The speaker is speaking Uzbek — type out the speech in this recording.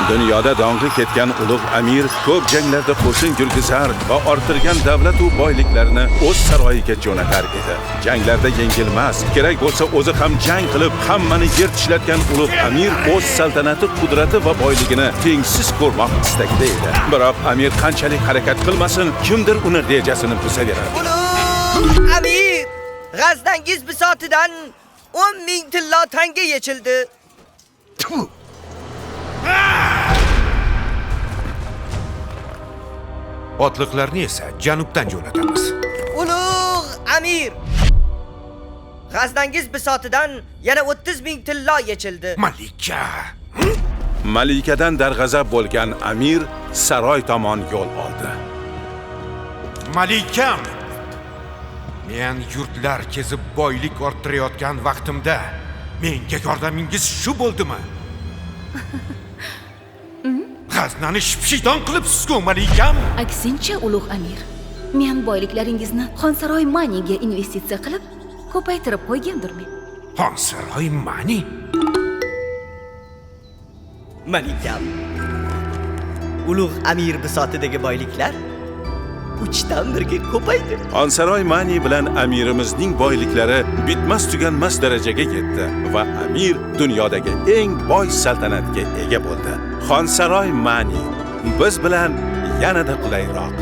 Dunyoda dong'i ketgan ulug' amir ko'p janglarda qo'shin yurgizar va orttirgan davlat va boyliklarini o'z saroyiga jo'natar edi. Janglarda yengilmas, kerak bo'lsa o'zi ham jang qilib hammani yer tishlatgan ulug' amir o'z saltanati, qudrati va boyligini tengsiz ko'rmoq istakda edi. Biroq amir qanchalik harakat qilmasin, kimdir uni rejasini buzaveradi. Ulug' amir, g'azdangiz bisotidan 10,000 tillo tanga yechildi. Otliqlarni esa janubdan jo'natamiz. Ulug' amir, g'azdangiz bisotidan yana 30,000 tillo yechildi. Malika. Malikadan darg'azab bo'lgan amir saroy tomon yo'l oldi. Malikam. Men yurtlar kezib boylik orttirayotgan vaqtimda menga yordamingiz shu bo'ldimi? G'aznani shipshidon qilibsiz-ku, Malikam. Aksincha, ulug' amir, men boyliklaringizni Xonsaroy Maniga investitsiya qilib, ko'paytirib qo'ygandirman. Xonsaroy Mani? Malikam, ulug' amir bisotidagi boyliklar 3dan 1ga ko'paydi. Xonsaroy Mani bilan amirimizning boyliklari bitmas tuganmas darajaga yetdi va amir dunyodagi eng boy saltanatga ega bo'ldi. Xonsaroy Mani biz bilan yanada qulayroq.